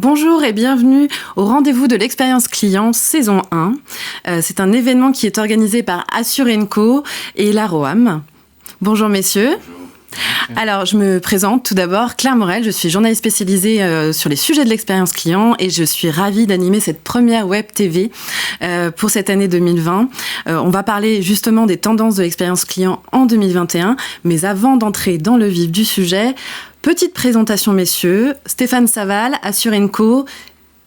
Bonjour et bienvenue au rendez-vous de l'expérience client saison 1. C'est un événement qui est organisé par Assurenco et la ROAM. Bonjour messieurs. Alors, je me présente tout d'abord, Claire Morel, je suis journaliste spécialisée sur les sujets de l'expérience client et je suis ravie d'animer cette première web TV pour cette année 2020. On va parler justement des tendances de l'expérience client en 2021, mais avant d'entrer dans le vif du sujet, petite présentation messieurs, Stéphane Saval, Assurenco.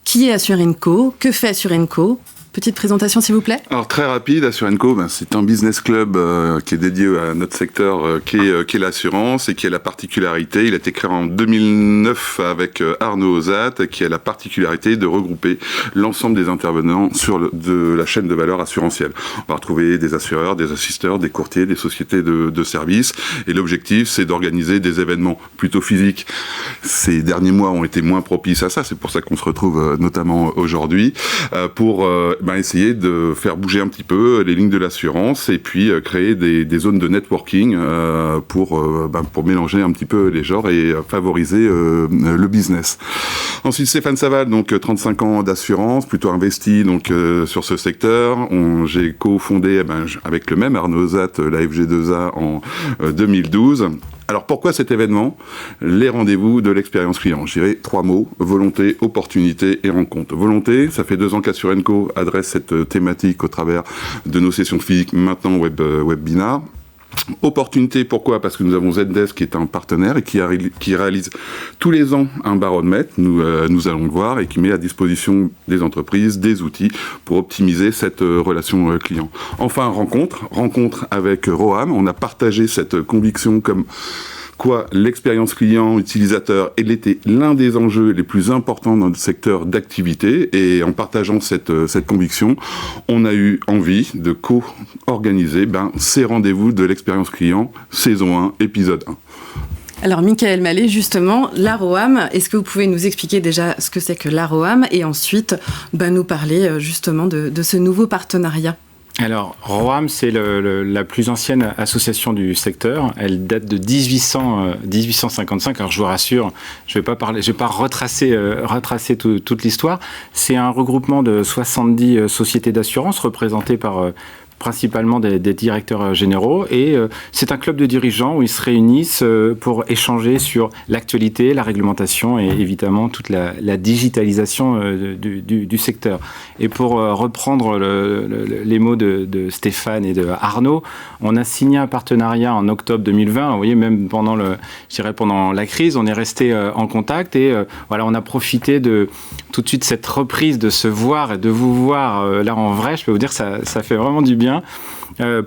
Qui est Assurenco? Que fait Assurenco? Petite présentation, s'il vous plaît. Alors, très rapide, Assurenco, c'est un business club qui est dédié à notre secteur, qui est l'assurance et qui a la particularité, il a été créé en 2009 avec Arnaud Ozat, qui a la particularité de regrouper l'ensemble des intervenants de la chaîne de valeur assurantielle. On va retrouver des assureurs, des assisteurs, des courtiers, des sociétés de services. Et l'objectif, c'est d'organiser des événements plutôt physiques. Ces derniers mois ont été moins propices à ça, c'est pour ça qu'on se retrouve notamment aujourd'hui, pour essayer de faire bouger un petit peu les lignes de l'assurance et puis créer des zones de networking pour mélanger un petit peu les genres et favoriser le business. Ensuite, Stéphane Saval, donc 35 ans d'assurance, plutôt investi donc sur ce secteur. J'ai cofondé avec le même Arnaud Ozat la FG2A en 2012. Alors pourquoi cet événement? Les rendez-vous de l'expérience client. Je dirais 3 mots: volonté, opportunité et rencontre. Volonté, ça fait 2 ans qu'Assurenco adresse cette thématique au travers de nos sessions physiques, maintenant webinar. Opportunité, pourquoi? Parce que nous avons Zendesk qui est un partenaire et qui réalise tous les ans un baromètre, nous allons le voir, et qui met à disposition des entreprises des outils pour optimiser cette relation client. Enfin, rencontre avec ROAM. On a partagé cette conviction comme quoi l'expérience client utilisateur, elle était l'un des enjeux les plus importants dans le secteur d'activité, et en partageant cette conviction, on a eu envie de co-organiser ces rendez-vous de l'expérience client saison 1, épisode 1. Alors, Michael Mallet, justement, la ROAM, est-ce que vous pouvez nous expliquer déjà ce que c'est que la ROAM et ensuite nous parler justement de ce nouveau partenariat? Alors, ROAM, c'est la plus ancienne association du secteur. Elle date de 1855. Alors, je vous rassure, je vais pas retracer toute l'histoire. C'est un regroupement de 70 sociétés d'assurance représentées par principalement des directeurs généraux, et c'est un club de dirigeants où ils se réunissent pour échanger sur l'actualité, la réglementation et évidemment toute la digitalisation du secteur. Et pour reprendre les mots de Stéphane et de Arnaud, on a signé un partenariat en octobre 2020. Vous voyez, même pendant la crise, on est resté en contact, et on a profité de tout de suite cette reprise, de se voir et de vous voir là en vrai. Je peux vous dire que ça fait vraiment du bien.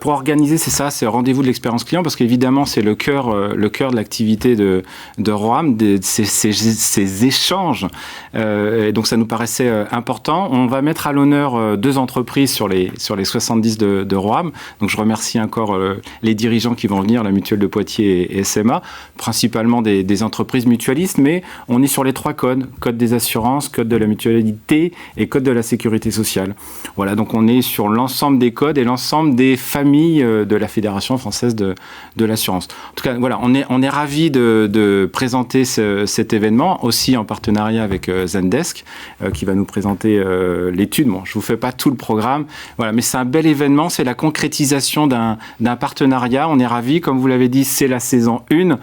Pour organiser, c'est rendez-vous de l'expérience client, parce qu'évidemment c'est le cœur de l'activité de ROAM, ces échanges, et donc ça nous paraissait important. On va mettre à l'honneur 2 entreprises sur les 70 de ROAM, donc je remercie encore les dirigeants qui vont venir, la Mutuelle de Poitiers et SMA, principalement des entreprises mutualistes, mais on est sur les 3 codes des assurances, code de la mutualité et code de la sécurité sociale. Voilà, donc on est sur l'ensemble des codes et l'ensemble des familles de la Fédération française de l'assurance. En tout cas, voilà, on est ravis de présenter cet événement, aussi en partenariat avec Zendesk, qui va nous présenter l'étude. Bon, je vous fais pas tout le programme, voilà, mais c'est un bel événement, c'est la concrétisation d'un partenariat. On est ravis, comme vous l'avez dit, c'est la saison 1.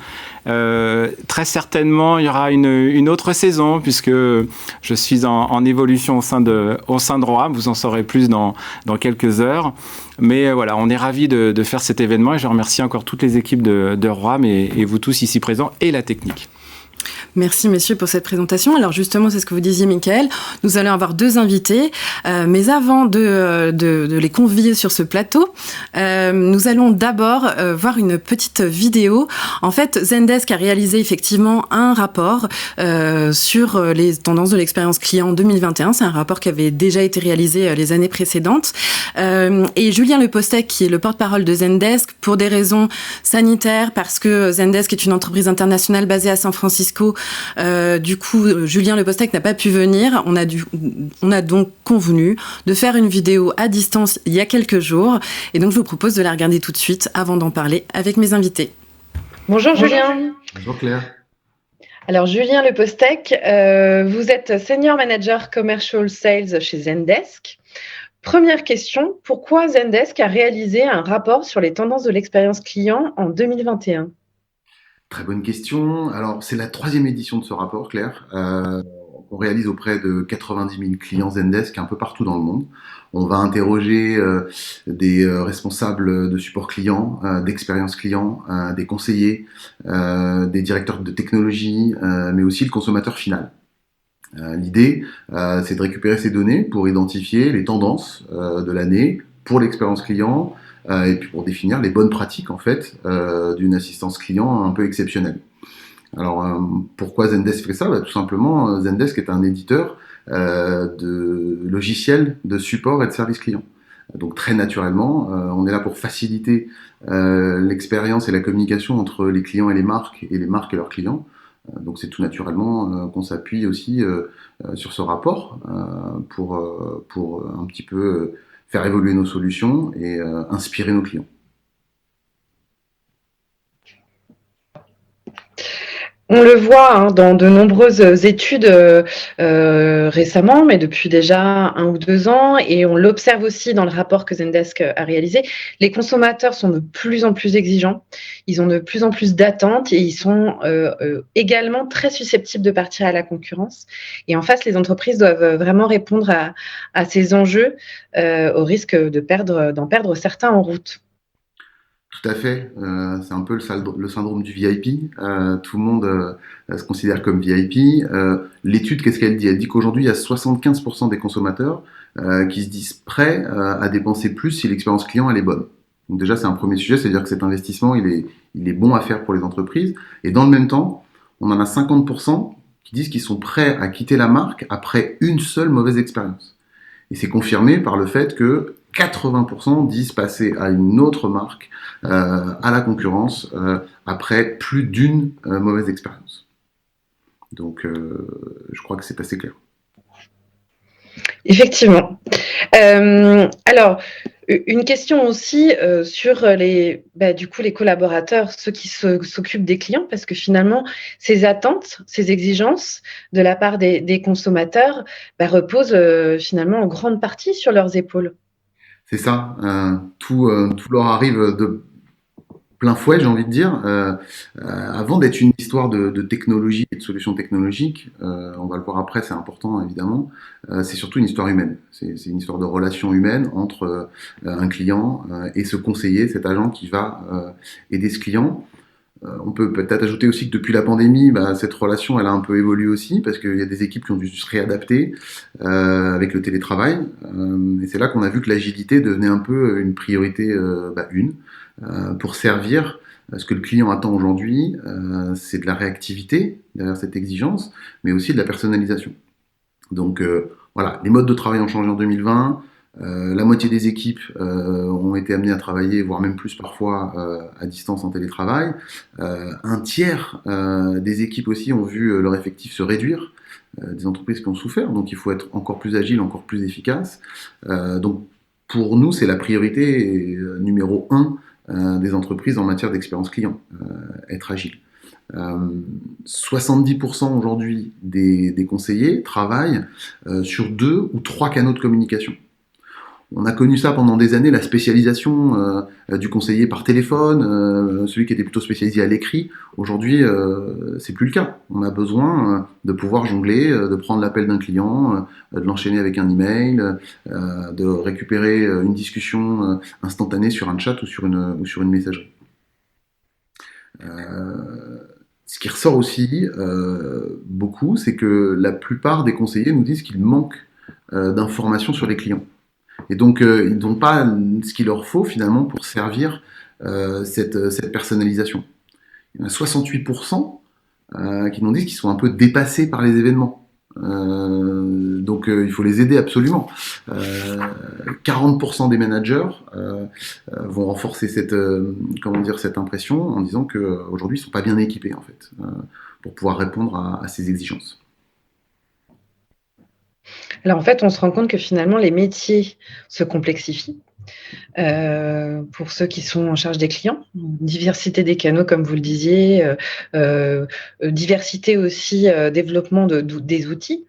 Très certainement, il y aura une autre saison, puisque je suis en évolution au sein de ROAM. Vous en saurez plus dans quelques heures. Mais voilà, on est ravis de faire cet événement, et je remercie encore toutes les équipes de ROAM et vous tous ici présents, et la technique. Merci messieurs pour cette présentation. Alors justement, c'est ce que vous disiez Michael, nous allons avoir 2 invités, mais avant de les convier sur ce plateau, nous allons d'abord voir une petite vidéo. En fait, Zendesk a réalisé effectivement un rapport sur les tendances de l'expérience client 2021. C'est un rapport qui avait déjà été réalisé les années précédentes. Et Julien Lepostec, qui est le porte-parole de Zendesk, pour des raisons sanitaires, parce que Zendesk est une entreprise internationale basée à San Francisco, du coup, Julien Lepostec n'a pas pu venir. On a donc convenu de faire une vidéo à distance il y a quelques jours. Et donc, je vous propose de la regarder tout de suite avant d'en parler avec mes invités. Bonjour Julien. Bonjour Claire. Alors, Julien Lepostec, vous êtes Senior Manager Commercial Sales chez Zendesk. Première question, pourquoi Zendesk a réalisé un rapport sur les tendances de l'expérience client en 2021? Très bonne question. Alors, c'est la 3e édition de ce rapport, Claire. On réalise auprès de 90 000 clients Zendesk un peu partout dans le monde. On va interroger des responsables de support client, d'expérience client, des conseillers, des directeurs de technologie, mais aussi le consommateur final. L'idée, c'est de récupérer ces données pour identifier les tendances de l'année pour l'expérience client et puis pour définir les bonnes pratiques en fait d'une assistance client un peu exceptionnelle. Alors pourquoi Zendesk fait ça? Tout simplement, Zendesk est un éditeur de logiciels de support et de service client. Donc très naturellement, on est là pour faciliter l'expérience et la communication entre les clients et les marques et leurs clients. Donc c'est tout naturellement qu'on s'appuie aussi sur ce rapport pour un petit peu faire évoluer nos solutions et inspirer nos clients. On le voit dans de nombreuses études récemment, mais depuis déjà 1 ou 2 ans, et on l'observe aussi dans le rapport que Zendesk a réalisé. Les consommateurs sont de plus en plus exigeants, ils ont de plus en plus d'attentes et ils sont également très susceptibles de partir à la concurrence. Et en face, les entreprises doivent vraiment répondre à ces enjeux au risque d'en perdre certains en route. Tout à fait, c'est un peu le syndrome du VIP. Tout le monde se considère comme VIP. L'étude, qu'est-ce qu'elle dit? Elle dit qu'aujourd'hui, il y a 75% des consommateurs qui se disent prêts à dépenser plus si l'expérience client elle est bonne. Donc déjà, c'est un premier sujet, c'est-à-dire que cet investissement, il est bon à faire pour les entreprises. Et dans le même temps, on en a 50% qui disent qu'ils sont prêts à quitter la marque après une seule mauvaise expérience. Et c'est confirmé par le fait que 80% disent passer à une autre marque, à la concurrence, après plus d'une mauvaise expérience. Donc, je crois que c'est assez clair. Effectivement. Alors, une question aussi sur les collaborateurs, ceux qui s'occupent des clients, parce que finalement, ces attentes, ces exigences de la part des consommateurs reposent finalement en grande partie sur leurs épaules. C'est ça, tout leur arrive de plein fouet, j'ai envie de dire. Avant d'être une histoire de technologie et de solutions technologiques, on va le voir après, c'est important évidemment, c'est surtout une histoire humaine. C'est une histoire de relation humaine entre un client et ce conseiller, cet agent qui va aider ce client. On peut peut-être ajouter aussi que depuis la pandémie, cette relation elle a un peu évolué aussi parce qu'il y a des équipes qui ont dû se réadapter avec le télétravail. Et c'est là qu'on a vu que l'agilité devenait un peu une priorité pour servir ce que le client attend aujourd'hui. C'est de la réactivité derrière cette exigence, mais aussi de la personnalisation. Donc voilà, les modes de travail ont changé en 2020. La moitié des équipes ont été amenées à travailler, voire même plus parfois, à distance en télétravail. Un tiers des équipes aussi ont vu leur effectif se réduire, des entreprises qui ont souffert, donc il faut être encore plus agile, encore plus efficace. Donc pour nous, c'est la priorité numéro 1 des entreprises en matière d'expérience client, être agile. 70% aujourd'hui des conseillers travaillent sur 2 ou 3 canaux de communication. On a connu ça pendant des années, la spécialisation du conseiller par téléphone, celui qui était plutôt spécialisé à l'écrit. Aujourd'hui, c'est plus le cas. On a besoin de pouvoir jongler, de prendre l'appel d'un client, de l'enchaîner avec un email, de récupérer une discussion instantanée sur un chat ou sur une messagerie. Ce qui ressort aussi beaucoup, c'est que la plupart des conseillers nous disent qu'il manque d'informations sur les clients. Et donc, ils n'ont pas ce qu'il leur faut finalement pour servir cette personnalisation. Il y en a 68% qui nous disent qu'ils sont un peu dépassés par les événements. Donc, il faut les aider absolument. 40% des managers vont renforcer cette impression en disant qu'aujourd'hui, ils ne sont pas bien équipés en fait, pour pouvoir répondre à ces exigences. Alors en fait, on se rend compte que finalement, les métiers se complexifient. pour ceux qui sont en charge des clients. Diversité des canaux, comme vous le disiez, diversité aussi, développement des outils.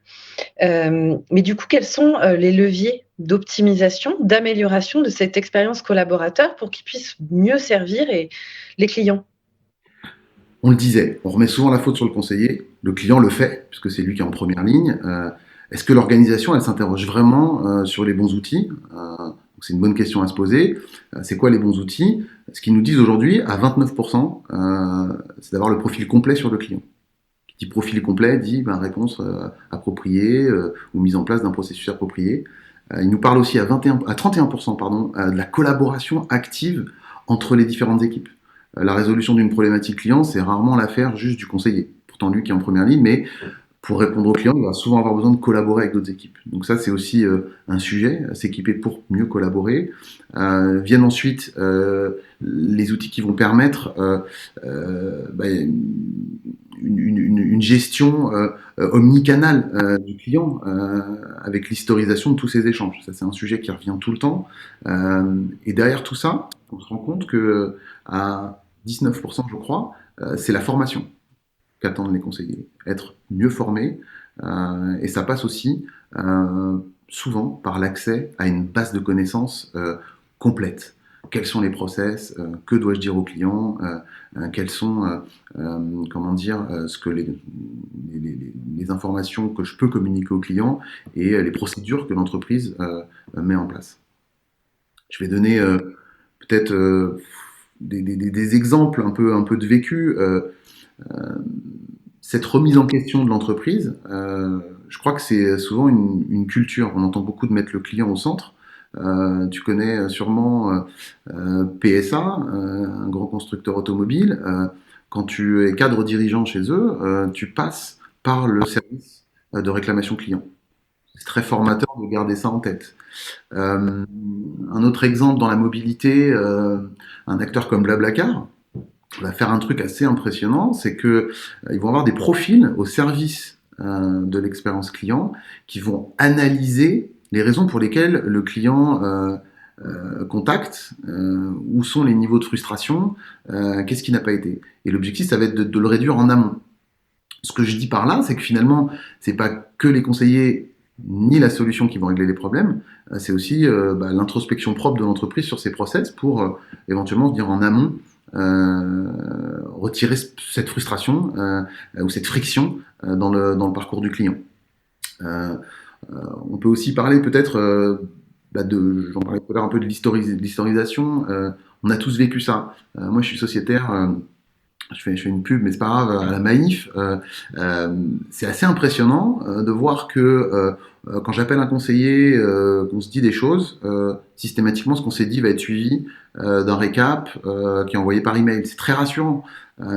Mais du coup, quels sont les leviers d'optimisation, d'amélioration de cette expérience collaborateur pour qu'ils puissent mieux servir les clients? On le disait, on remet souvent la faute sur le conseiller. Le client le fait, puisque c'est lui qui est en première ligne. Est-ce que l'organisation, elle s'interroge vraiment sur les bons outils? Donc c'est une bonne question à se poser. C'est quoi les bons outils? Ce qu'ils nous disent aujourd'hui, à 29%, c'est d'avoir le profil complet sur le client. Qui dit profil complet dit réponse appropriée ou mise en place d'un processus approprié. Il nous parle aussi à 31% de la collaboration active entre les différentes équipes. La résolution d'une problématique client, c'est rarement l'affaire juste du conseiller. Pourtant, lui qui est en première ligne, mais pour répondre au client, il va souvent avoir besoin de collaborer avec d'autres équipes. Donc ça, c'est aussi un sujet, s'équiper pour mieux collaborer. Viennent ensuite les outils qui vont permettre une gestion omnicanale du client avec l'historisation de tous ces échanges. Ça, c'est un sujet qui revient tout le temps. Et derrière tout ça, on se rend compte que à 19%, je crois, c'est la formation qu'attendent les conseillers. Être mieux formés, et ça passe aussi souvent par l'accès à une base de connaissances complète. Quels sont les process, que dois-je dire aux clients, quelles sont ce que les informations que je peux communiquer aux clients et les procédures que l'entreprise met en place. Je vais donner peut-être des exemples un peu de vécu. Cette remise en question de l'entreprise, je crois que c'est souvent une culture. On entend beaucoup de mettre le client au centre. Tu connais sûrement PSA, un grand constructeur automobile. Quand tu es cadre dirigeant chez eux, tu passes par le service de réclamation client. C'est très formateur de garder ça en tête. Un autre exemple dans la mobilité, un acteur comme Blablacar va faire un truc assez impressionnant, c'est que ils vont avoir des profils au service de l'expérience client qui vont analyser les raisons pour lesquelles le client contacte, où sont les niveaux de frustration, qu'est-ce qui n'a pas été. Et l'objectif, ça va être de le réduire en amont. Ce que je dis par là, c'est que finalement, c'est pas que les conseillers ni la solution qui vont régler les problèmes, c'est aussi l'introspection propre de l'entreprise sur ses process pour éventuellement se dire en amont retirer cette frustration ou cette friction dans le parcours du client. On peut aussi parler peut-être j'en parlais tout à l'heure un peu de l'historisation. On a tous vécu ça. Moi, je suis sociétaire. Je fais une pub, mais c'est pas grave, à la Maïf. C'est assez impressionnant de voir que quand j'appelle un conseiller, qu'on se dit des choses, systématiquement, ce qu'on s'est dit va être suivi d'un récap qui est envoyé par email. C'est très rassurant.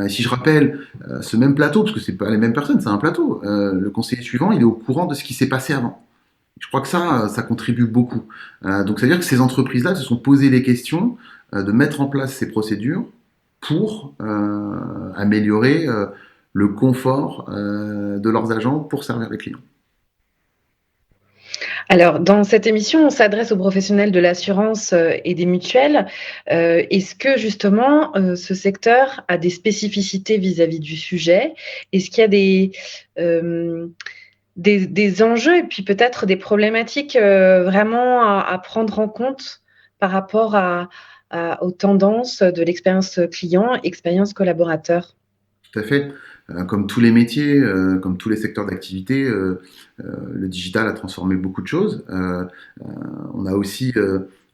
Si je rappelle ce même plateau, parce que c'est pas les mêmes personnes, c'est un plateau, le conseiller suivant, il est au courant de ce qui s'est passé avant. Je crois que ça contribue beaucoup. Donc, c'est-à-dire que ces entreprises-là se sont posées les questions de mettre en place ces procédures pour améliorer le confort de leurs agents pour servir les clients. Alors, dans cette émission, on s'adresse aux professionnels de l'assurance et des mutuelles. Est-ce que justement, ce secteur a des spécificités vis-à-vis du sujet? Est-ce qu'il y a des enjeux et puis peut-être des problématiques vraiment à prendre en compte par rapport aux tendances de l'expérience client, expérience collaborateur? Tout à fait. Comme tous les métiers, comme tous les secteurs d'activité, le digital a transformé beaucoup de choses. On a aussi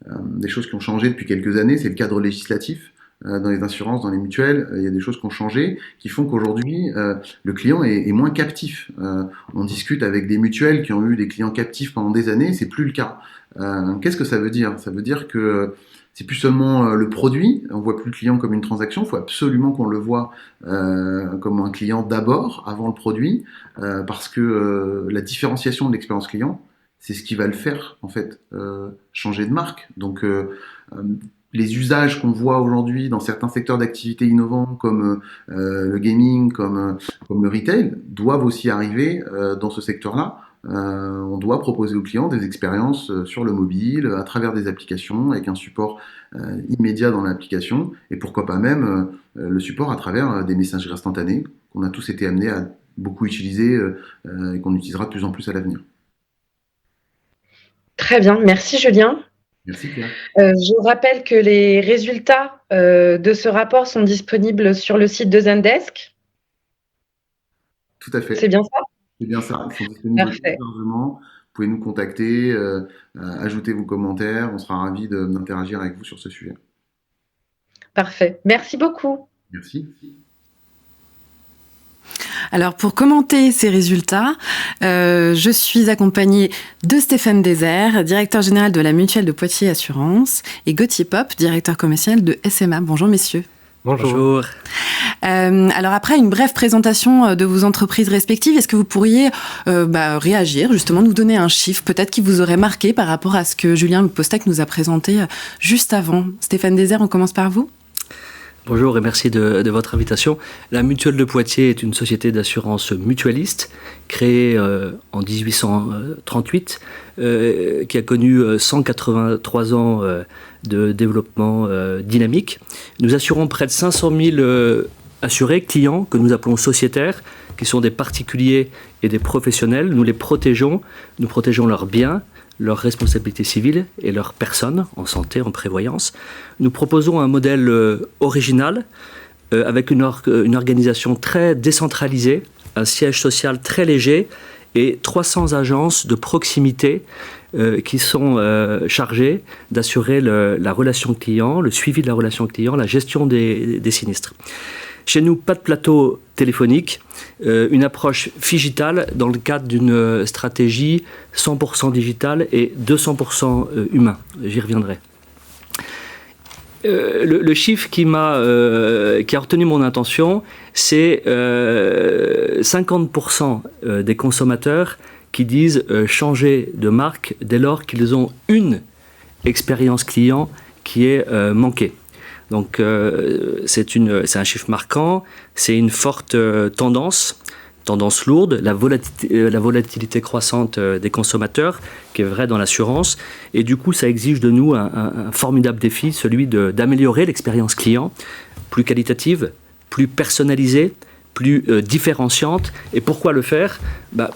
des choses qui ont changé depuis quelques années, c'est le cadre législatif. Dans les assurances, dans les mutuelles, il y a des choses qui ont changé, qui font qu'aujourd'hui, le client est moins captif. On discute avec des mutuelles qui ont eu des clients captifs pendant des années, c'est plus le cas. Qu'est-ce que ça veut dire? Ça veut dire que c'est plus seulement le produit, on voit plus le client comme une transaction, il faut absolument qu'on le voit comme un client d'abord, avant le produit, parce que la différenciation de l'expérience client, c'est ce qui va le faire, en fait, changer de marque. Donc, les usages qu'on voit aujourd'hui dans certains secteurs d'activité innovants, comme le gaming, comme le retail, doivent aussi arriver dans ce secteur-là, on doit proposer aux clients des expériences sur le mobile, à travers des applications, avec un support immédiat dans l'application, et pourquoi pas même le support à travers des messageries instantanées qu'on a tous été amenés à beaucoup utiliser et qu'on utilisera de plus en plus à l'avenir. Très bien, merci Julien. Merci Claire. Je rappelle que les résultats de ce rapport sont disponibles sur le site de Zendesk. Tout à fait. C'est bien ça? C'est bien ça. Ils sont disponibles largement. Vous pouvez nous contacter, ajouter vos commentaires. On sera ravis d'interagir avec vous sur ce sujet. Parfait. Merci beaucoup. Merci. Alors pour commenter ces résultats, je suis accompagnée de Stéphane Désert, directeur général de la Mutuelle de Poitiers Assurance, et Gauthier Pop, directeur commercial de SMA. Bonjour messieurs. Bonjour. Alors après une brève présentation de vos entreprises respectives, est-ce que vous pourriez réagir, justement nous donner un chiffre peut-être qui vous aurait marqué par rapport à ce que Julien Postec nous a présenté juste avant? Stéphane Désert, on commence par vous. Bonjour et merci de votre invitation. La Mutuelle de Poitiers est une société d'assurance mutualiste créée en 1838 qui a connu 183 ans de développement dynamique. Nous assurons près de 500 000 assurés, clients, que nous appelons sociétaires, qui sont des particuliers et des professionnels. Nous les protégeons, nous protégeons leurs biens, leurs responsabilités civiles et leurs personnes en santé, en prévoyance. Nous proposons un modèle original avec une organisation très décentralisée, un siège social très léger et 300 agences de proximité qui sont chargées d'assurer la relation client, le suivi de la relation client, la gestion des sinistres. Chez nous, pas de plateau téléphonique, une approche digitale dans le cadre d'une stratégie 100% digitale et 200% humain. J'y reviendrai. Le chiffre qui a retenu mon attention, c'est 50% des consommateurs qui disent changer de marque dès lors qu'ils ont une expérience client qui est manquée. Donc c'est un chiffre marquant, c'est une forte tendance lourde, la volatilité croissante des consommateurs, qui est vraie dans l'assurance, et du coup ça exige de nous un formidable défi, celui d'améliorer l'expérience client, plus qualitative, plus personnalisée, plus différenciante. Et pourquoi le faire?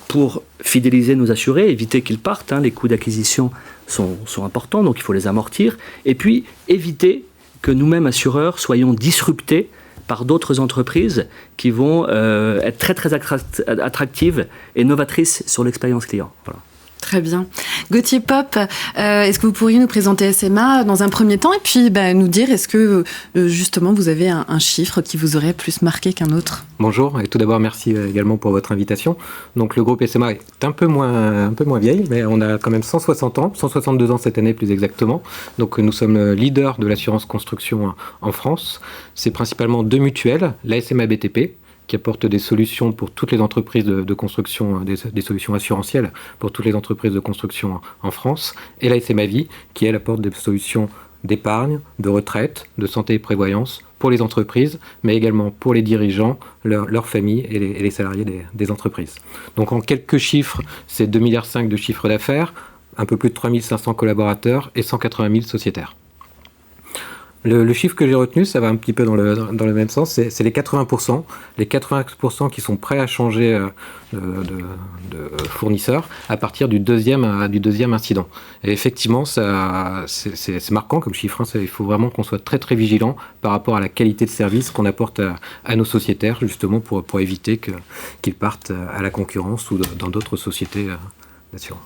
Pour fidéliser nos assurés, éviter qu'ils partent, les coûts d'acquisition sont importants, donc il faut les amortir, et puis éviter que nous-mêmes, assureurs, soyons disruptés par d'autres entreprises qui vont être très, très attractives et novatrices sur l'expérience client. Voilà. Très bien. Gauthier Pop, est-ce que vous pourriez nous présenter SMA dans un premier temps et puis nous dire est-ce que justement vous avez un chiffre qui vous aurait plus marqué qu'un autre? Bonjour et tout d'abord merci également pour votre invitation. Donc le groupe SMA est un peu moins vieil, mais on a quand même 160 ans, 162 ans cette année plus exactement. Donc nous sommes leaders de l'assurance construction en France. C'est principalement deux mutuelles, la SMA BTP, qui apporte des solutions pour toutes les entreprises de construction, des solutions assurantielles pour toutes les entreprises de construction en France, et la SMA Vie, qui elle apporte des solutions d'épargne, de retraite, de santé et prévoyance pour les entreprises, mais également pour les dirigeants, leurs familles et les salariés des entreprises. Donc en quelques chiffres, c'est 2,5 milliards de chiffre d'affaires, un peu plus de 3 500 collaborateurs et 180 000 sociétaires. Le chiffre que j'ai retenu, ça va un petit peu dans le même sens, c'est les 80%. Les 80% qui sont prêts à changer de fournisseur à partir du deuxième incident. Et effectivement, c'est marquant comme chiffre. Il faut vraiment qu'on soit très très vigilant par rapport à la qualité de service qu'on apporte à nos sociétaires, justement pour éviter qu'ils partent à la concurrence ou dans d'autres sociétés d'assurance.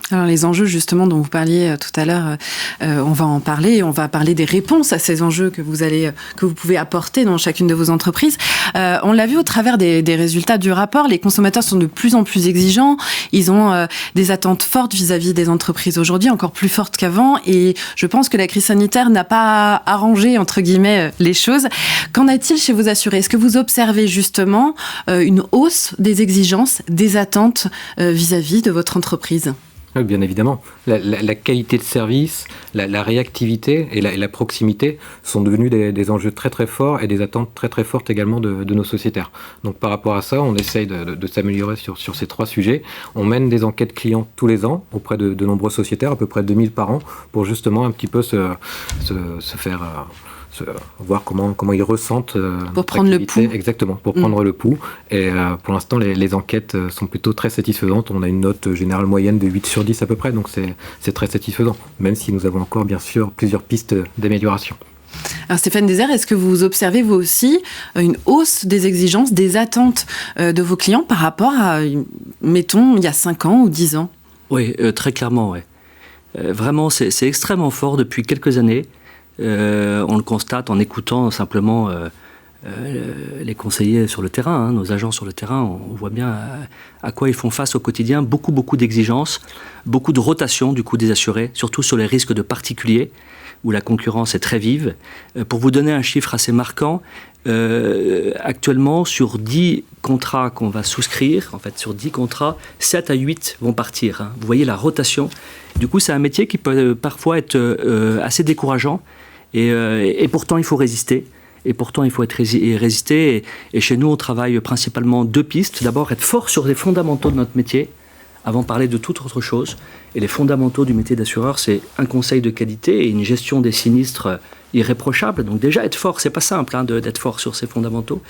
Alors les enjeux justement dont vous parliez tout à l'heure, on va en parler. On va parler des réponses à ces enjeux que vous pouvez apporter dans chacune de vos entreprises. On l'a vu au travers des résultats du rapport. Les consommateurs sont de plus en plus exigeants. Ils ont des attentes fortes vis-à-vis des entreprises aujourd'hui, encore plus fortes qu'avant. Et je pense que la crise sanitaire n'a pas arrangé entre guillemets les choses. Qu'en est-il chez vos assurés? Est-ce que vous observez justement une hausse des exigences, des attentes vis-à-vis de votre entreprise? Oui, bien évidemment. La qualité de service, la réactivité et la proximité sont devenus des enjeux très très forts et des attentes très très fortes également de nos sociétaires. Donc par rapport à ça, on essaye de s'améliorer sur ces 3 sujets. On mène des enquêtes clients tous les ans auprès de nombreux sociétaires, à peu près 2000 par an, pour justement un petit peu se faire... voir comment ils ressentent pour prendre le pouls. Exactement, pour prendre le pouls. Et pour l'instant, les enquêtes sont plutôt très satisfaisantes. On a une note générale moyenne de 8 sur 10 à peu près, donc c'est très satisfaisant, même si nous avons encore bien sûr plusieurs pistes d'amélioration. Alors Stéphane Désert, est-ce que vous observez vous aussi une hausse des exigences, des attentes de vos clients par rapport à, mettons, il y a 5 ans ou 10 ans ? Oui, très clairement, oui. Vraiment, c'est extrêmement fort depuis quelques années. On le constate en écoutant simplement les conseillers sur le terrain, nos agents sur le terrain. On voit bien à quoi ils font face au quotidien. Beaucoup d'exigences, beaucoup de rotation du coup des assurés, surtout sur les risques de particuliers, où la concurrence est très vive. Pour vous donner un chiffre assez marquant, actuellement, sur 10 contrats qu'on va souscrire, en fait, sur 10 contrats, 7 à 8 vont partir. Vous voyez la rotation. Du coup, c'est un métier qui peut parfois être assez décourageant. Et pourtant, il faut résister. Et pourtant, il faut résister. Et chez nous, on travaille principalement 2 pistes. D'abord, être fort sur les fondamentaux de notre métier, avant de parler de toute autre chose. Et les fondamentaux du métier d'assureur, c'est un conseil de qualité et une gestion des sinistres irréprochable. Donc déjà, être fort, c'est pas simple d'être fort sur ces fondamentaux.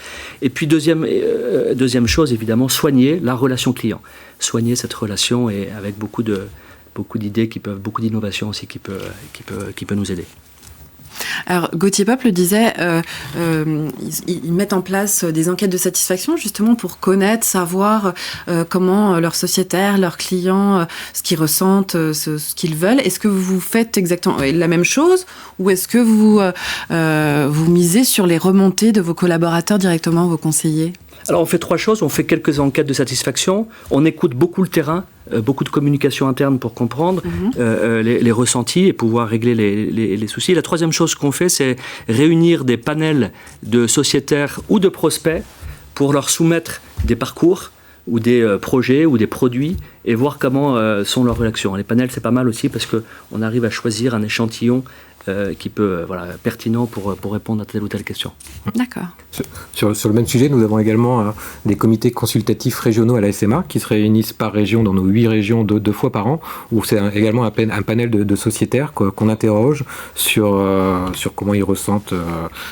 Et puis deuxième chose, évidemment, soigner la relation client. Soigner cette relation et avec beaucoup d'idées beaucoup d'innovation aussi qui peut nous aider. Alors Gauthier Peuple disait, ils mettent en place des enquêtes de satisfaction justement pour connaître, savoir comment leurs sociétaires, leurs clients, ce qu'ils ressentent, ce qu'ils veulent. Est-ce que vous faites exactement la même chose ou est-ce que vous misez sur les remontées de vos collaborateurs directement, vos conseillers ? Alors on fait 3 choses, on fait quelques enquêtes de satisfaction, on écoute beaucoup le terrain, beaucoup de communication interne pour comprendre les ressentis et pouvoir régler les soucis. La 3e chose qu'on fait, c'est réunir des panels de sociétaires ou de prospects pour leur soumettre des parcours ou des projets ou des produits et voir comment sont leurs réactions. Les panels, c'est pas mal aussi parce qu'on arrive à choisir un échantillon qui peut pertinent pour répondre à telle ou telle question. D'accord. Sur le même sujet, nous avons également des comités consultatifs régionaux à la SMA qui se réunissent par région dans nos 8 régions 2 fois par an, où c'est également un panel de sociétaires qu'on interroge sur comment ils ressentent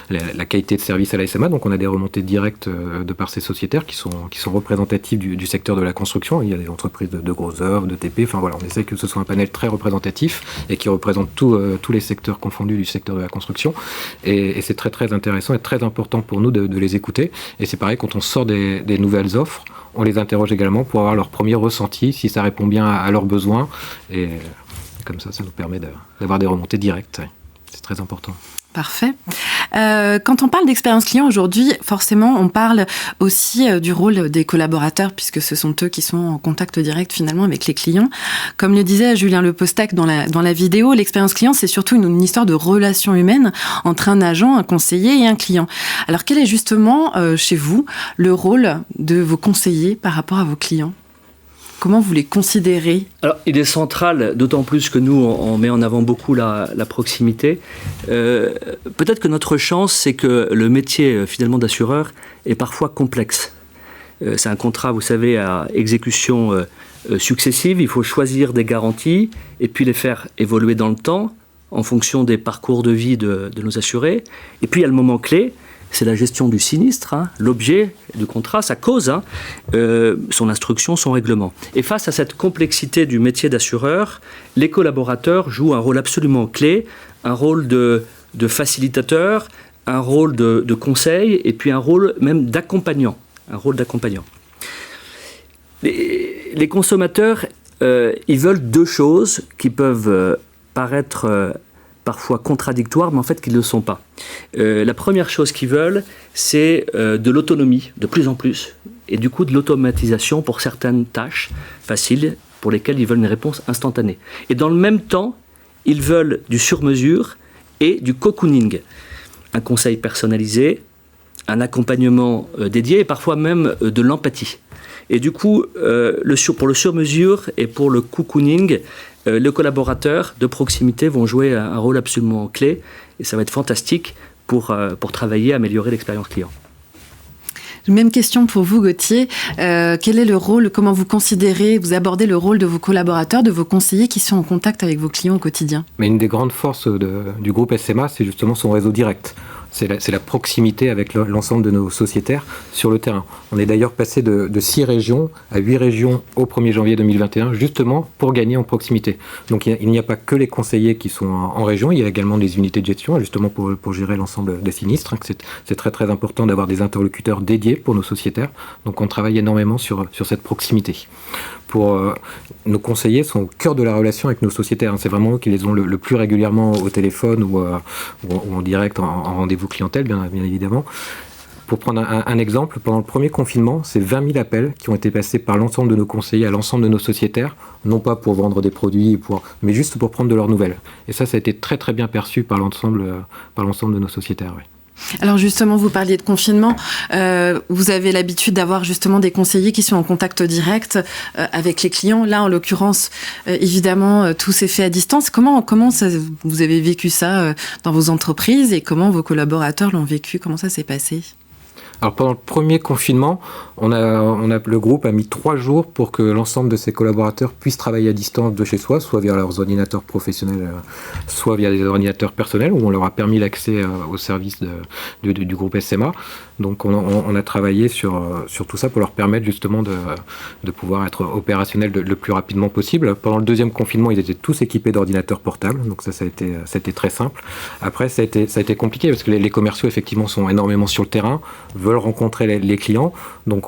la qualité de service à la SMA. Donc on a des remontées directes de par ces sociétaires qui sont représentatives du secteur de la construction. Il y a des entreprises de grosses œuvres, de TP, enfin voilà, on essaie que ce soit un panel très représentatif et qui représente tous les secteurs confondus du secteur de la construction. Et c'est très très intéressant et très important pour nous de les écouter. Et c'est pareil, quand on sort des nouvelles offres, on les interroge également pour avoir leur premier ressenti, si ça répond bien à leurs besoins. Et comme ça nous permet d'avoir des remontées directes. C'est très important. Parfait. Quand on parle d'expérience client aujourd'hui, forcément, on parle aussi du rôle des collaborateurs, puisque ce sont eux qui sont en contact direct finalement avec les clients. Comme le disait Julien Lepostec dans la vidéo, l'expérience client, c'est surtout une histoire de relation humaine entre un agent, un conseiller et un client. Alors, quel est justement, chez vous, le rôle de vos conseillers par rapport à vos clients ? Comment vous les considérez ? Alors, il est central, d'autant plus que nous, on met en avant beaucoup la proximité. Peut-être que notre chance, c'est que le métier, finalement, d'assureur est parfois complexe. C'est un contrat, vous savez, à exécution successive. Il faut choisir des garanties et puis les faire évoluer dans le temps en fonction des parcours de vie de nos assurés. Et puis, il y a le moment clé. C'est la gestion du sinistre, l'objet du contrat, sa cause, son instruction, son règlement. Et face à cette complexité du métier d'assureur, les collaborateurs jouent un rôle absolument clé, un rôle de facilitateur, un rôle de conseil, et puis un rôle même d'accompagnant. Les consommateurs, ils veulent 2 choses qui peuvent paraître parfois contradictoires, mais en fait qui ne le sont pas. La première chose qu'ils veulent, c'est de l'autonomie, de plus en plus, et du coup de l'automatisation pour certaines tâches faciles, pour lesquelles ils veulent une réponse instantanée. Et dans le même temps, ils veulent du sur-mesure et du cocooning, un conseil personnalisé, un accompagnement dédié, et parfois même de l'empathie. Et du coup, pour le sur-mesure et pour le cocooning, les collaborateurs de proximité vont jouer un rôle absolument clé et ça va être fantastique pour travailler, améliorer l'expérience client. Même question pour vous, Gauthier. Quel est le rôle, comment vous considérez, vous abordez le rôle de vos collaborateurs, de vos conseillers qui sont en contact avec vos clients au quotidien? Mais une des grandes forces du groupe SMA, c'est justement son réseau direct. C'est la proximité avec l'ensemble de nos sociétaires sur le terrain. On est d'ailleurs passé de 6 régions à 8 régions au 1er janvier 2021, justement pour gagner en proximité. Donc il n'y a pas que les conseillers qui sont en région, il y a également des unités de gestion, justement pour gérer l'ensemble des sinistres. C'est très très important d'avoir des interlocuteurs dédiés pour nos sociétaires. Donc on travaille énormément sur cette proximité. Nos conseillers sont au cœur de la relation avec nos sociétaires. C'est vraiment eux qui les ont le plus régulièrement au téléphone ou en direct, en rendez-vous clientèle, bien évidemment. Pour prendre un exemple, pendant le premier confinement, c'est 20 000 appels qui ont été passés par l'ensemble de nos conseillers à l'ensemble de nos sociétaires, non pas pour vendre des produits, mais juste pour prendre de leurs nouvelles. Et ça a été très très bien perçu par l'ensemble de nos sociétaires. Oui. Alors justement, vous parliez de confinement. Vous avez l'habitude d'avoir justement des conseillers qui sont en contact direct avec les clients. Là, en l'occurrence, évidemment, tout s'est fait à distance. Comment vous avez vécu ça dans vos entreprises et comment vos collaborateurs l'ont vécu? Comment ça s'est passé? Alors pendant le premier confinement, le groupe a mis 3 jours pour que l'ensemble de ses collaborateurs puissent travailler à distance de chez soi, soit via leurs ordinateurs professionnels, soit via des ordinateurs personnels, où on leur a permis l'accès aux services du groupe SMA. Donc on a travaillé sur tout ça pour leur permettre justement de pouvoir être opérationnels le plus rapidement possible. Pendant le deuxième confinement, ils étaient tous équipés d'ordinateurs portables, donc ça a été très simple. Après, ça a été compliqué parce que les commerciaux effectivement sont énormément sur le terrain, veulent rencontrer les clients, donc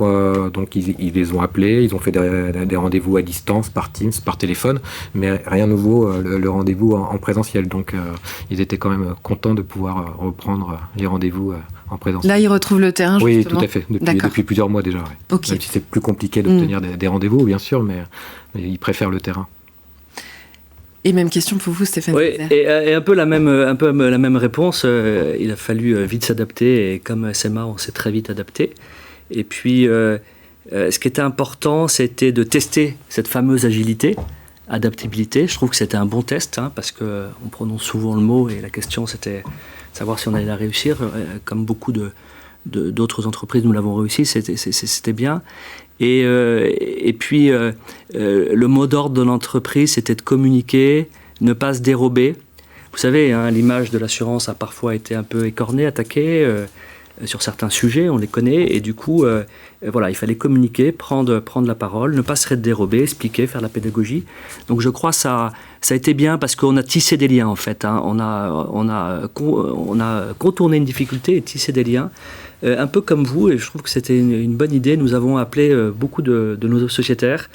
ils les ont appelés, ils ont fait des rendez-vous à distance, par Teams, par téléphone, mais rien de nouveau le rendez-vous en présentiel. Donc ils étaient quand même contents de pouvoir reprendre les rendez-vous en présentiel. Là, ils retrouvent le terrain, justement. Oui, tout à fait, depuis plusieurs mois déjà. Ouais. Okay. Même si c'est plus compliqué d'obtenir des rendez-vous, bien sûr, mais ils préfèrent le terrain. Et même question pour vous, Stéphane. Oui, et un peu la même réponse. Il a fallu vite s'adapter, et comme SMA, on s'est très vite adapté. Et puis, ce qui était important, c'était de tester cette fameuse agilité, adaptabilité. Je trouve que c'était un bon test, parce qu'on prononce souvent le mot, et la question, c'était savoir si on allait la réussir. Comme beaucoup d'autres entreprises, nous l'avons réussi, c'était bien. Et puis, le mot d'ordre de l'entreprise, c'était de communiquer, ne pas se dérober. Vous savez, l'image de l'assurance a parfois été un peu écornée, attaquée sur certains sujets, on les connaît. Et du coup, il fallait communiquer, prendre la parole, ne pas se dérober, expliquer, faire la pédagogie. Donc je crois que ça a été bien parce qu'on a tissé des liens, en fait. On a contourné une difficulté et tissé des liens. Un peu comme vous, et je trouve que c'était une bonne idée. Nous avons appelé beaucoup de nos sociétaires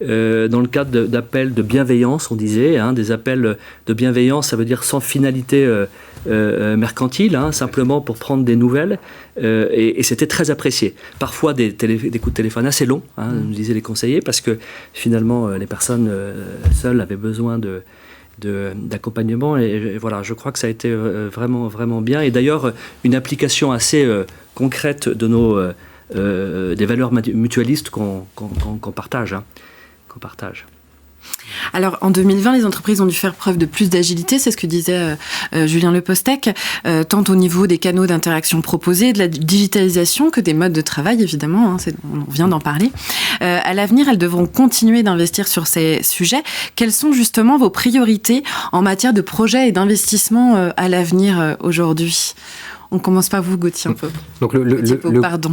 dans le cadre d'appels de bienveillance, on disait. Des appels de bienveillance, ça veut dire sans finalité mercantile, simplement pour prendre des nouvelles. Et c'était très apprécié. Parfois des coups de téléphone assez longs, nous disaient les conseillers, parce que finalement, les personnes seules avaient besoin d'accompagnement et voilà, je crois que ça a été vraiment, vraiment bien. Et d'ailleurs, une application assez concrète de des valeurs mutualistes qu'on partage. Alors, en 2020, les entreprises ont dû faire preuve de plus d'agilité, c'est ce que disait Julien Lepostec, tant au niveau des canaux d'interaction proposés, de la digitalisation, que des modes de travail, évidemment, on vient d'en parler. À l'avenir, elles devront continuer d'investir sur ces sujets. Quelles sont justement vos priorités en matière de projets et d'investissement à l'avenir aujourd'hui ? On commence par vous, Gauthier, un peu. Donc pardon.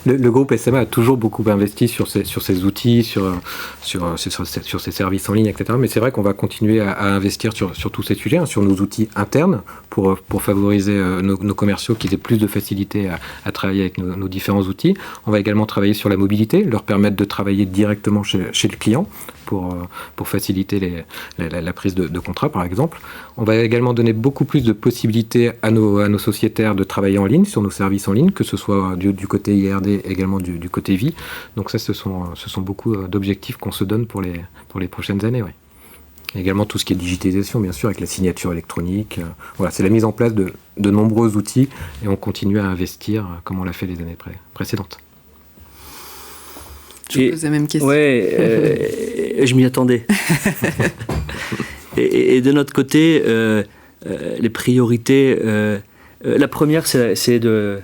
Le groupe SMA a toujours beaucoup investi sur ses outils, sur ses services en ligne, etc. Mais c'est vrai qu'on va continuer à investir sur tous ces sujets, sur nos outils internes pour favoriser nos commerciaux qui aient plus de facilité à travailler avec nos différents outils. On va également travailler sur la mobilité, leur permettre de travailler directement chez le client pour faciliter la prise de contrat, par exemple. On va également donner beaucoup plus de possibilités à nos sociétaires de travailler en ligne, sur nos services en ligne, que ce soit du côté IRD, également du côté vie. Donc ça, ce sont beaucoup d'objectifs qu'on se donne pour les prochaines années. Oui. Et également tout ce qui est digitalisation, bien sûr, avec la signature électronique. Voilà, c'est la mise en place de nombreux outils et on continue à investir comme on l'a fait les années précédentes. Je pose la même question. Oui, je m'y attendais. et de notre côté, les priorités, la première, c'est de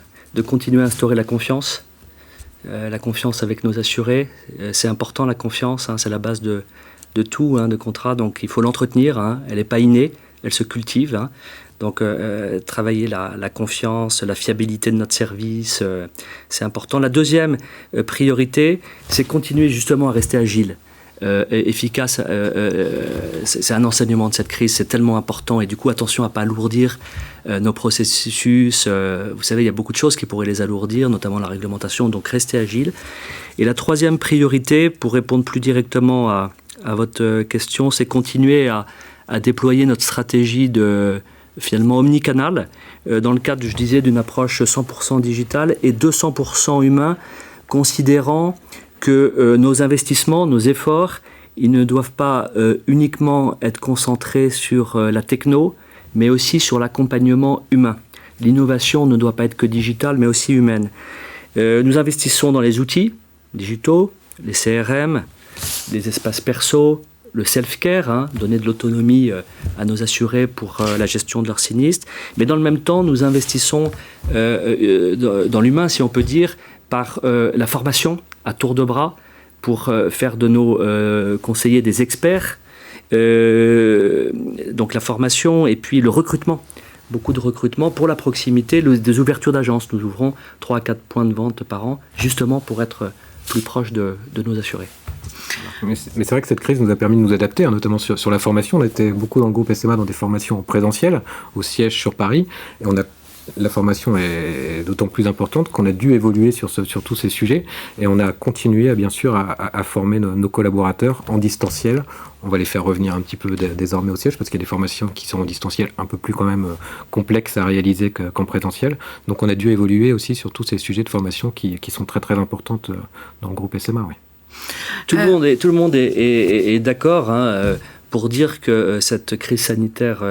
continuer à instaurer la confiance avec nos assurés. C'est important, la confiance, c'est la base de tout, de contrat, donc il faut l'entretenir, elle n'est pas innée, elle se cultive. Donc travailler la confiance, la fiabilité de notre service, c'est important. La deuxième priorité, c'est continuer justement à rester agile, efficace. C'est un enseignement de cette crise, c'est tellement important. Et du coup, attention à ne pas alourdir nos processus. Vous savez, il y a beaucoup de choses qui pourraient les alourdir, notamment la réglementation, donc rester agile. Et la troisième priorité, pour répondre plus directement à votre question, c'est continuer à déployer notre stratégie finalement omnicanal, dans le cadre, je disais, d'une approche 100% digitale et 200% humain, considérant que nos investissements, nos efforts, ils ne doivent pas uniquement être concentrés sur la techno, mais aussi sur l'accompagnement humain. L'innovation ne doit pas être que digitale, mais aussi humaine. Nous investissons dans les outils digitaux, les CRM, les espaces perso, le self-care, donner de l'autonomie à nos assurés pour la gestion de leurs sinistres. Mais dans le même temps, nous investissons dans l'humain, si on peut dire, par la formation à tour de bras pour faire de nos conseillers des experts. Donc la formation et puis le recrutement. Beaucoup de recrutement pour la proximité, des ouvertures d'agences. Nous ouvrons 3 à 4 points de vente par an, justement pour être plus proche de nos assurés. Mais c'est vrai que cette crise nous a permis de nous adapter, notamment sur la formation. On était beaucoup dans le groupe SMA dans des formations présentielles, au siège sur Paris, et la formation est d'autant plus importante qu'on a dû évoluer sur tous ces sujets, et on a continué bien sûr à former nos collaborateurs en distanciel. On va les faire revenir un petit peu désormais au siège, parce qu'il y a des formations qui sont en distanciel un peu plus quand même complexes à réaliser qu'en présentiel. Donc on a dû évoluer aussi sur tous ces sujets de formation qui sont très très importantes dans le groupe SMA. Oui. Tout le monde est d'accord pour dire que cette crise sanitaire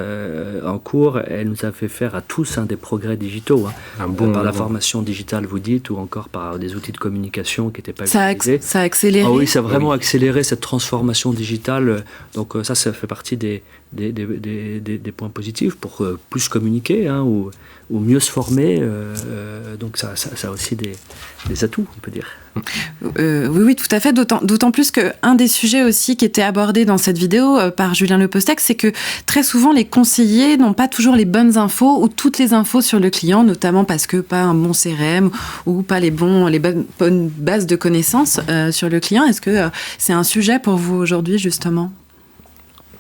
en cours, elle nous a fait faire à tous des progrès digitaux, par la formation digitale, vous dites, ou encore par des outils de communication qui n'étaient pas utilisés. Ça a accéléré. Ah oui, ça a vraiment accéléré cette transformation digitale. Donc ça fait partie des points positifs pour plus communiquer ou mieux se former. Donc ça a aussi des atouts, on peut dire. Oui, tout à fait. D'autant plus qu'un des sujets aussi qui était abordé dans cette vidéo par Julien Lepostec, c'est que très souvent les conseillers n'ont pas toujours les bonnes infos ou toutes les infos sur le client, notamment parce que pas un bon CRM ou pas les bonnes bases de connaissances sur le client. Est-ce que c'est un sujet pour vous aujourd'hui, justement ?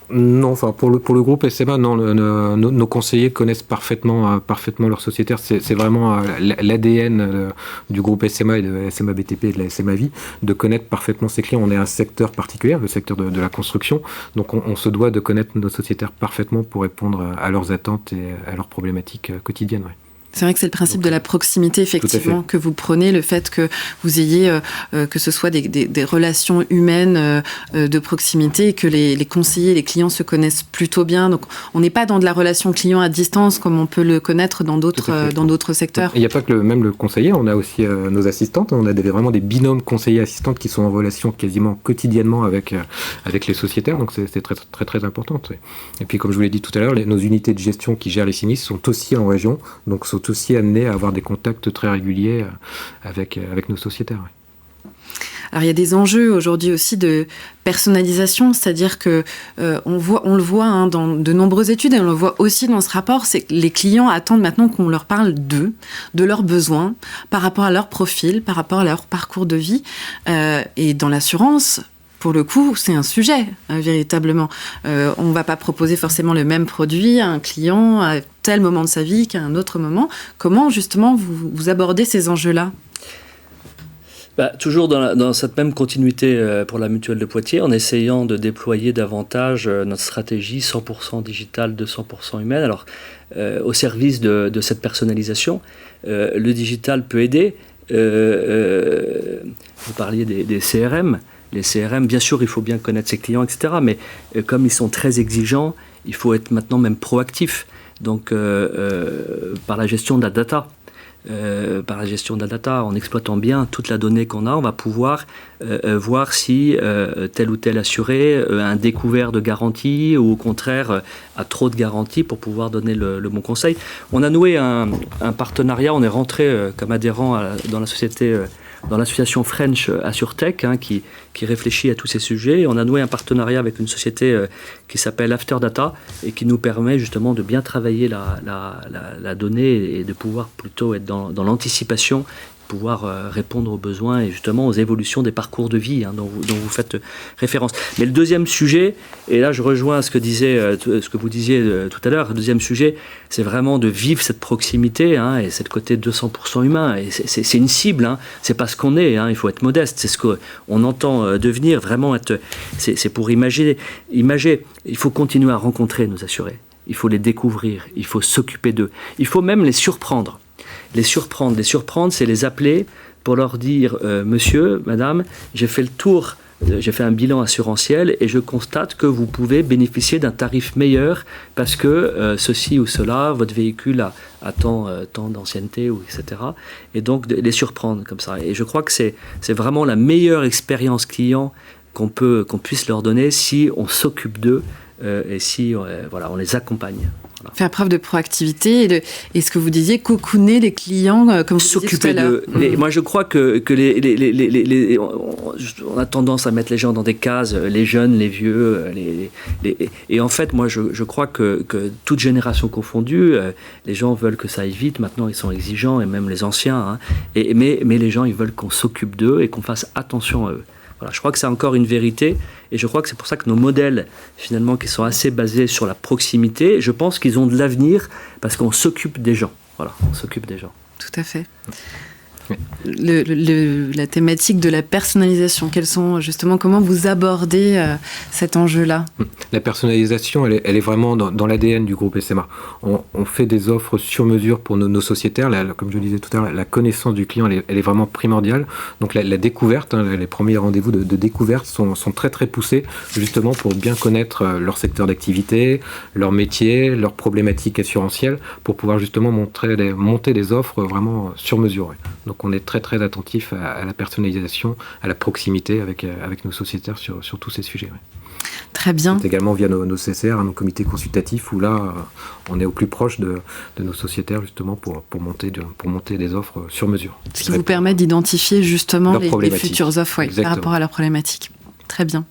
Non, enfin pour le groupe SMA, non, nos conseillers connaissent parfaitement leurs sociétaires. C'est vraiment l'ADN du groupe SMA et de SMA BTP et de la SMA Vie de connaître parfaitement ses clients. On est un secteur particulier, le secteur de la construction, donc on se doit de connaître nos sociétaires parfaitement pour répondre à leurs attentes et à leurs problématiques quotidiennes. Ouais. C'est vrai que c'est le principe de la proximité, effectivement, que vous prenez, le fait que vous ayez, que ce soit des relations humaines de proximité et que les conseillers, les clients se connaissent plutôt bien. Donc, on n'est pas dans de la relation client à distance comme on peut le connaître dans d'autres secteurs. Il n'y a pas que même le conseiller, on a aussi nos assistantes. On a vraiment des binômes conseillers-assistantes qui sont en relation quasiment quotidiennement avec les sociétaires. Donc, c'est très, très, très important. Et puis, comme je vous l'ai dit tout à l'heure, nos unités de gestion qui gèrent les sinistres sont aussi en région, donc sont aussi amenés à avoir des contacts très réguliers avec nos sociétaires. Oui. Alors il y a des enjeux aujourd'hui aussi de personnalisation, c'est-à-dire que on le voit dans de nombreuses études et on le voit aussi dans ce rapport, c'est que les clients attendent maintenant qu'on leur parle de leurs besoins par rapport à leur profil, par rapport à leur parcours de vie. Et dans l'assurance, pour le coup, c'est un sujet, véritablement. On ne va pas proposer forcément le même produit à un client à tel moment de sa vie qu'à un autre moment. Comment, justement, vous abordez ces enjeux-là ? Toujours dans cette même continuité pour la Mutuelle de Poitiers, en essayant de déployer davantage notre stratégie 100% digitale, 200% humaine. Alors, au service de cette personnalisation, le digital peut aider. Vous parliez des CRM. Les CRM, bien sûr, il faut bien connaître ses clients, etc. Mais comme ils sont très exigeants, il faut être maintenant même proactif. Donc, par la gestion de la data. par la gestion de la data, en exploitant bien toute la donnée qu'on a, on va pouvoir voir si tel ou tel assuré a un découvert de garantie ou au contraire a trop de garantie pour pouvoir donner le bon conseil. On a noué un partenariat, on est rentré comme adhérent dans la société, dans l'association French AssureTech, qui réfléchit à tous ces sujets. Et on a noué un partenariat avec une société qui s'appelle Afterdata et qui nous permet justement de bien travailler la donnée et de pouvoir plutôt être dans l'anticipation, pouvoir répondre aux besoins et justement aux évolutions des parcours de vie dont vous faites référence. Mais le deuxième sujet, et là je rejoins ce que vous disiez tout à l'heure, le deuxième sujet, c'est vraiment de vivre cette proximité et c'est le côté 200% humain. Et c'est une cible, c'est pas ce qu'on est, il faut être modeste, c'est ce qu'on entend devenir, vraiment être. C'est pour imager. Il faut continuer à rencontrer nos assurés, il faut les découvrir, il faut s'occuper d'eux, il faut même les surprendre. Les surprendre, c'est les appeler pour leur dire monsieur, madame, j'ai fait le tour, j'ai fait un bilan assurantiel et je constate que vous pouvez bénéficier d'un tarif meilleur parce que ceci ou cela, votre véhicule a tant d'ancienneté, etc. Et donc de les surprendre comme ça. Et je crois que c'est vraiment la meilleure expérience client qu'on puisse leur donner si on s'occupe d'eux et si on les accompagne. Voilà. Faire preuve de proactivité et ce que vous disiez, cocooner les clients comme vous disiez tout à l'heure. Moi, je crois que on a tendance à mettre les gens dans des cases, les jeunes, les vieux, et en fait, moi, je crois que toute génération confondue, les gens veulent que ça aille vite. Maintenant, ils sont exigeants, et même les anciens. Mais les gens, ils veulent qu'on s'occupe d'eux et qu'on fasse attention à eux. Voilà, je crois que c'est encore une vérité et je crois que c'est pour ça que nos modèles, finalement, qui sont assez basés sur la proximité, je pense qu'ils ont de l'avenir parce qu'on s'occupe des gens. Voilà, on s'occupe des gens. Tout à fait. La thématique de la personnalisation, comment vous abordez cet enjeu-là? La personnalisation, elle est vraiment dans l'ADN du groupe SMA. On fait des offres sur mesure pour nos sociétaires. Comme je le disais tout à l'heure, la connaissance du client, elle est vraiment primordiale. Donc la découverte, les premiers rendez-vous de découverte sont très très poussés, justement pour bien connaître leur secteur d'activité, leur métier, leurs problématiques assurantielles, pour pouvoir justement monter des offres vraiment sur mesure. Ouais. Donc on est très très attentif à la personnalisation, à la proximité avec nos sociétaires sur tous ces sujets. Ouais. Très bien. C'est également via nos CCR, nos comités consultatifs, où là on est au plus proche de nos sociétaires justement pour monter des offres sur mesure. Ce qui vous permet d'identifier justement les futures offres par rapport à leurs problématiques. Très bien.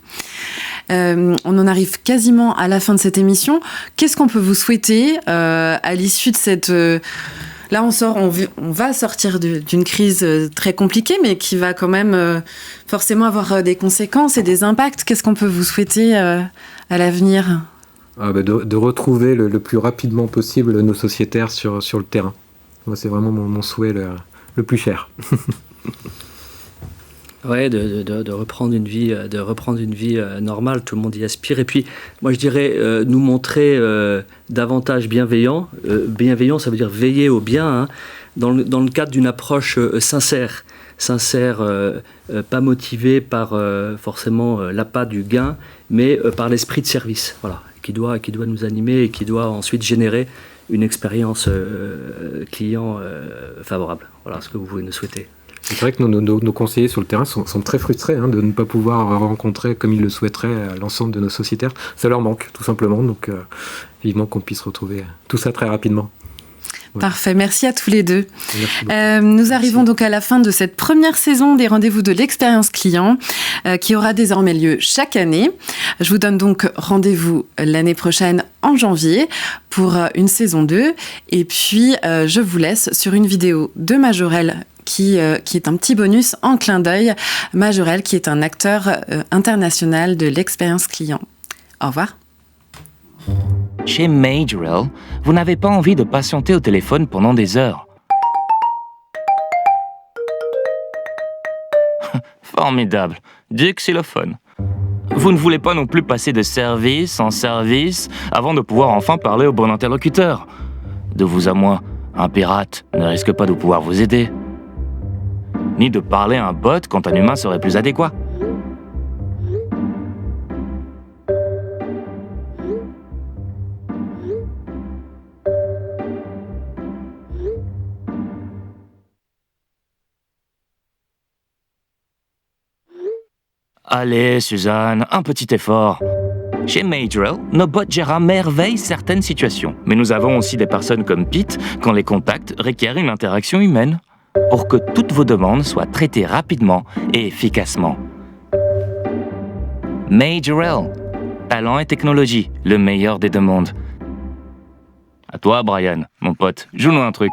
On en arrive quasiment à la fin de cette émission. Qu'est-ce qu'on peut vous souhaiter à l'issue de cette... Là, on va sortir d'une crise très compliquée, mais qui va quand même forcément avoir des conséquences et des impacts. Qu'est-ce qu'on peut vous souhaiter à l'avenir ? De retrouver le plus rapidement possible nos sociétaires sur le terrain. Moi, c'est vraiment mon souhait le plus cher. Ouais, de reprendre une vie, normale, tout le monde y aspire. Et puis, moi, je dirais nous montrer davantage bienveillant. Bienveillant, ça veut dire veiller au bien, dans le cadre d'une approche sincère, pas motivée par forcément l'appât du gain, mais par l'esprit de service, voilà, qui doit nous animer et qui doit ensuite générer une expérience client favorable. Voilà ce que vous pouvez nous souhaiter. C'est vrai que nos conseillers sur le terrain sont très frustrés de ne pas pouvoir rencontrer comme ils le souhaiteraient l'ensemble de nos sociétaires. Ça leur manque tout simplement, donc vivement qu'on puisse retrouver tout ça très rapidement. Ouais. Parfait, merci à tous les deux. Nous arrivons donc à la fin de cette première saison des rendez-vous de l'expérience client qui aura désormais lieu chaque année. Je vous donne donc rendez-vous l'année prochaine en janvier pour une saison 2 et puis je vous laisse sur une vidéo de Majorel qui est un petit bonus en clin d'œil. Majorel qui est un acteur international de l'expérience client. Au revoir. Chez Majorel, vous n'avez pas envie de patienter au téléphone pendant des heures. Formidable, du xylophone. Vous ne voulez pas non plus passer de service en service avant de pouvoir enfin parler au bon interlocuteur. De vous à moi, un pirate ne risque pas de pouvoir vous aider. Ni de parler à un bot quand un humain serait plus adéquat. Allez, Suzanne, un petit effort. Chez Majorel, nos bots gèrent à merveille certaines situations. Mais nous avons aussi des personnes comme Pete quand les contacts requièrent une interaction humaine. Pour que toutes vos demandes soient traitées rapidement et efficacement. Majorel, talent et technologie, le meilleur des deux mondes. À toi, Brian, mon pote, joue-nous un truc.